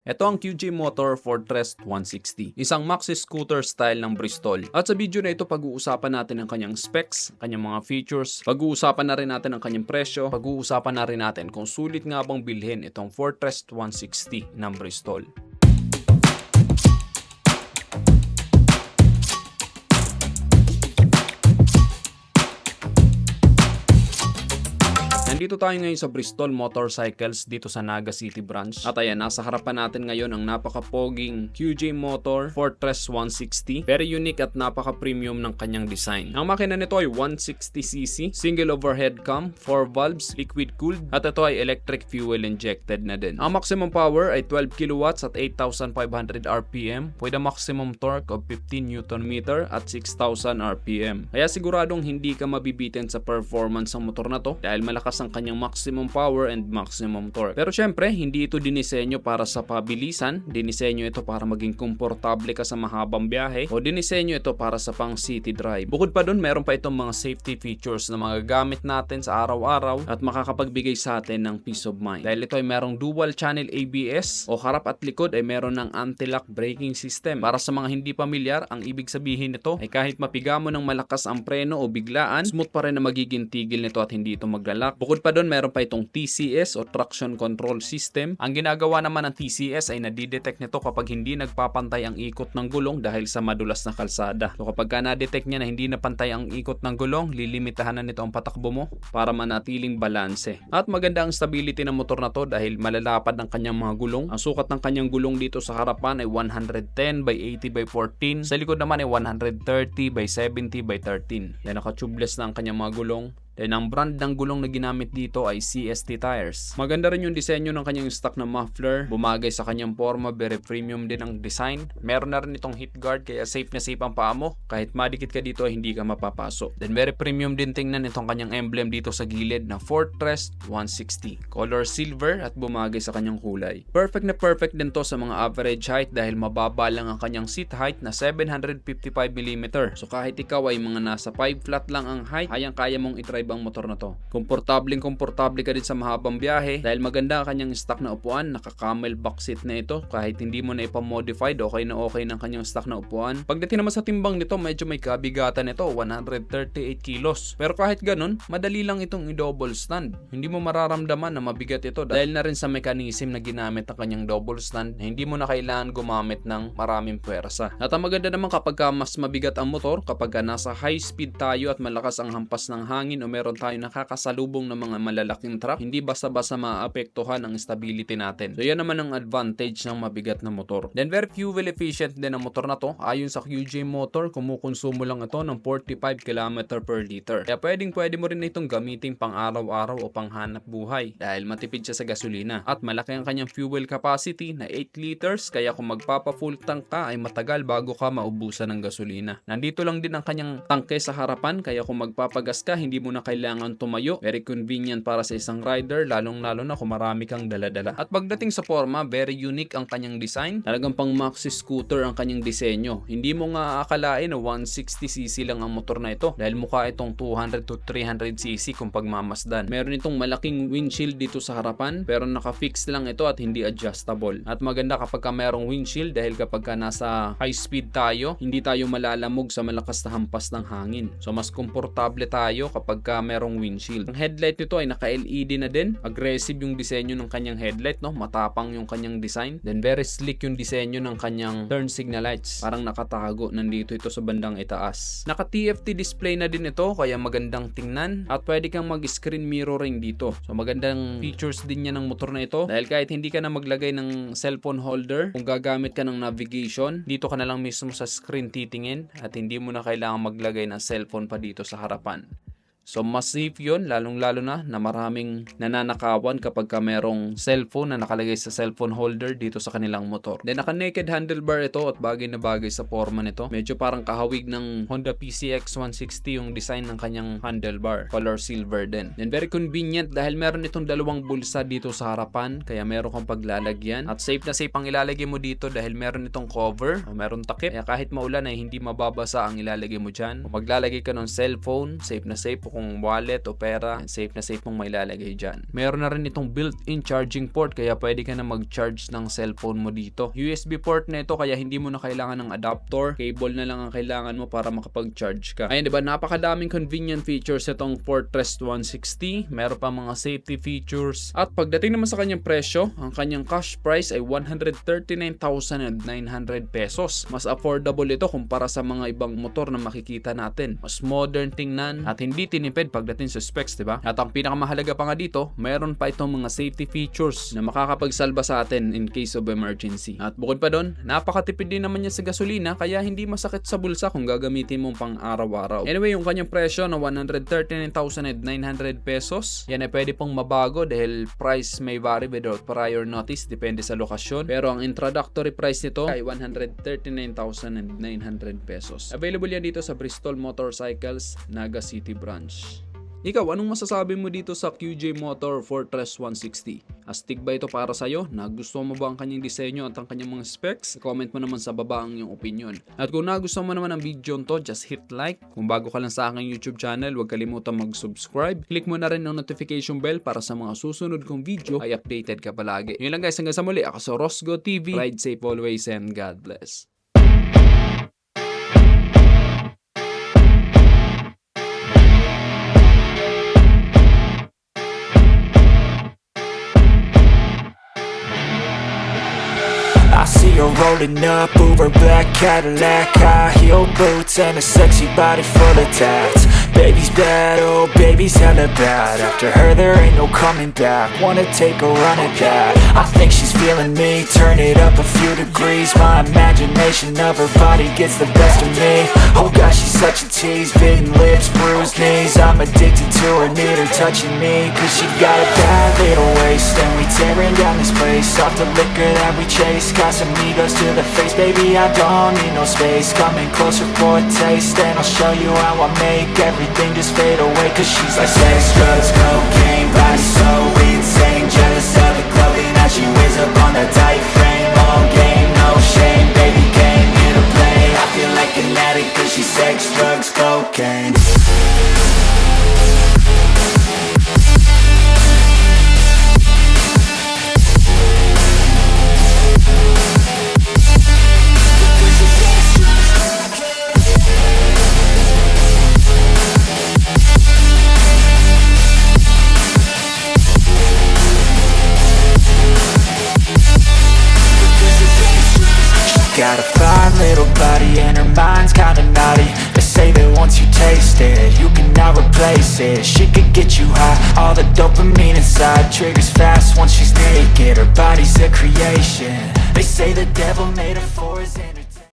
Ito ang QJ Motor Fortress 160, isang maxi scooter style ng Bristol. At sa video na ito, pag-uusapan natin ang kanyang specs, kanyang mga features, pag-uusapan na rin natin ang kanyang presyo, pag-uusapan na rin natin kung sulit nga bang bilhin itong Fortress 160 ng Bristol. Nandito tayo ngayon sa Bristol Motorcycles dito sa Naga City branch. At ayan, nasa harapan natin ngayon ang napaka-poging QJ Motor Fortress 160. Very unique at napaka-premium ng kanyang design. Ang makina nito ay 160cc, single overhead cam, 4 valves, liquid cooled, at ito ay electric fuel injected na din. Ang maximum power ay 12 kilowatts at 8,500 RPM with a maximum torque of 15 Nm at 6,000 RPM. Kaya siguradong hindi ka mabibitin sa performance ng motor na to dahil malakas ang kanyang maximum power and maximum torque. Pero syempre, hindi ito dinisenyo para sa pabilisan, dinisenyo ito para maging komportable ka sa mahabang biyahe, o dinisenyo ito para sa pang city drive. Bukod pa dun, meron pa itong mga safety features na magagamit natin sa araw-araw at makakapagbigay sa atin ng peace of mind. Dahil ito ay merong dual channel ABS o harap at likod ay meron ng anti-lock braking system. Para sa mga hindi pamilyar, ang ibig sabihin nito ay kahit mapiga mo ng malakas ang preno o biglaan, smooth pa rin na magiging tigil nito at hindi ito maglalak. Bukod pa doon, meron pa itong TCS o Traction Control System. Ang ginagawa naman ng TCS ay nadidetect nito kapag hindi nagpapantay ang ikot ng gulong dahil sa madulas na kalsada. So kapag na-detect niya na hindi napantay ang ikot ng gulong, lilimitahan na nito ang patakbo mo para manatiling balanse. At maganda ang stability ng motor na to dahil malalapad ng kanyang mga gulong. Ang sukat ng kanyang gulong dito sa harapan ay 110 by 80 by 14. Sa likod naman ay 130 by 70 by 13. Yan, naka-tubeless na ang kanyang mga gulong. Then ang brand ng gulong na ginamit dito ay CST Tires. Maganda rin yung disenyo ng kanyang stock na muffler. Bumagay sa kanyang forma, very premium din ang design. Meron na rin itong heat guard kaya safe na safe ang paa mo. Kahit madikit ka dito ay hindi ka mapapasok. Then very premium din tingnan itong kanyang emblem dito sa gilid na Fortress 160. Color silver at bumagay sa kanyang kulay. Perfect na perfect din to sa mga average height dahil mababa lang ang kanyang seat height na 755mm. So kahit ikaw ay mga nasa 5 flat lang ang height, kayang-kaya mong itry ang motor na to. Komportable ka din sa mahabang biyahe dahil maganda ang kanyang stock na upuan, naka-camel back seat na ito kahit hindi mo na ipamodified, okay na okay ng kanyang stock na upuan. Pagdating naman sa timbang nito, medyo may kabigatan nito, 138 kilos. Pero kahit ganun, madali lang itong i-double stand. Hindi mo mararamdaman na mabigat ito dahil na rin sa mechanism na ginamit ng kanyang double stand, hindi mo na kailangan gumamit ng maraming puwersa. At ang maganda naman kapag mas mabigat ang motor, kapag nasa high speed tayo at malakas ang hampas ng hangin o meron tayo nakakasalubong ng mga malalaking truck, hindi basta-basta maapektuhan ang stability natin. So yan naman ang advantage ng mabigat na motor. Then very fuel efficient din ang motor na to. Ayon sa QJ Motor, kumukonsumo lang ito ng 45 km per liter. Kaya pwede mo rin itong gamitin pang araw-araw o pang hanap buhay dahil matipid siya sa gasolina. At malaki ang kanyang fuel capacity na 8 liters kaya kung magpapa-full tank ka ay matagal bago ka maubusan ng gasolina. Nandito lang din ang kanyang tangke sa harapan kaya kung magpapagas ka, hindi mo na kailangan tumayo. Very convenient para sa isang rider, lalong-lalo na kung marami kang dala-dala. At pagdating sa forma, very unique ang kanyang design. Talagang pang maxi scooter ang kanyang disenyo. Hindi mo nga akalain na 160cc lang ang motor na ito dahil mukha itong 200 to 300cc kung pagmamasdan. Meron itong malaking windshield dito sa harapan pero naka-fix lang ito at hindi adjustable. At maganda kapag ka merong windshield dahil kapag ka nasa high speed tayo, hindi tayo malalamog sa malakas na hampas ng hangin. So mas komportable tayo kapag ka merong windshield. Ang headlight nito ay naka-LED na din. Aggressive yung disenyo ng kanyang headlight, no? Matapang yung kanyang design. Then very slick yung disenyo ng kanyang turn signal lights. Parang nakatago, nandito ito sa bandang itaas. Naka-TFT display na din ito kaya magandang tingnan at pwede kang mag-screen mirroring dito. So magandang features din yan ng motor na ito dahil kahit hindi ka na maglagay ng cellphone holder, kung gagamit ka ng navigation, dito ka na lang mismo sa screen titingin at hindi mo na kailangan maglagay ng cellphone pa dito sa harapan. So mas safe yun, lalong-lalo na maraming nananakawan kapag ka merong cellphone na nakalagay sa cellphone holder dito sa kanilang motor. Then naka-naked handlebar ito at bagay na bagay sa forma nito. Medyo parang kahawig ng Honda PCX 160 yung design ng kanyang handlebar. Color silver din. Then very convenient dahil meron itong dalawang bulsa dito sa harapan kaya meron kang paglalagyan. At safe na safe ang ilalagay mo dito dahil meron itong cover, meron takip. Kaya kahit maulan ay hindi mababasa ang ilalagay mo dyan. Kung maglalagay ka ng cellphone, safe na safe. kung wallet o pera, safe na safe mong mailalagay dyan. Meron na rin itong built-in charging port, kaya pwede ka na mag-charge ng cellphone mo dito. USB port na ito, kaya hindi mo na kailangan ng adapter, cable na lang ang kailangan mo para makapag-charge ka. Ayun, diba, napakadaming convenient features itong Fortress 160. Meron pa mga safety features. At pagdating naman sa kanyang presyo, ang kanyang cash price ay 139,900 pesos. Mas affordable ito kumpara sa mga ibang motor na makikita natin. Mas modern tingnan at hindi tinipid pagdating sa specs, diba? At ang pinakamahalaga pa nga dito, meron pa itong mga safety features na makakapagsalba sa atin in case of emergency. At bukod pa doon, napakatipid din naman niya sa gasolina, kaya hindi masakit sa bulsa kung gagamitin mong pang araw-araw. Anyway, yung kanyang presyo na 139,900 pesos, yan ay pwede pong mabago dahil price may vary without prior notice, depende sa lokasyon. Pero ang introductory price nito ay 139,900 pesos. Available yan dito sa Bristol Motorcycles, Naga City Branch. Ikaw, anong masasabi mo dito sa QJ Motor Fortress 160? Astig ba ito para sa'yo? Nagustuhan mo ba ang kanyang disenyo at ang kanyang mga specs? Comment mo naman sa baba ang iyong opinion. At kung nagustuhan mo naman ang video nito, just hit like. Kung bago ka lang sa aking YouTube channel, huwag kalimutan mag-subscribe. Click mo na rin ang notification bell para sa mga susunod kong video ay updated ka palagi. Yun lang guys, hanggang sa muli. Ako sa Rosgo TV. Ride safe always and God bless. I see her rolling up, Uber black Cadillac, high heel boots and a sexy body full of tats. Baby's bad, oh baby's hella bad. After her there ain't no coming back. Wanna take a run at that. I think she's feeling me, turn it up a few degrees. My imagination of her body gets the best of me. Oh gosh, she's such a tease, bitten lips, bruised knees. I'm addicted to her, need her touching me, cause she got a bad little waist. And we tearing down this place, off the liquor that we chase. Casamigos to the face, baby, I don't need no space. Coming closer for a taste, and I'll show you how I make everything just fade away. Cause she's like sex, drugs, cocaine, body so insane. Jealous of the clothing that she wears up on that tight frame. All game, no shame, baby came here to play. I feel like an addict cause she's sex, drugs, cocaine. Got a fine little body and her mind's kinda naughty. They say that once you taste it, you cannot replace it. She could get you high, all the dopamine inside triggers fast once she's naked. Her body's a creation. They say the devil made her for his entertainment.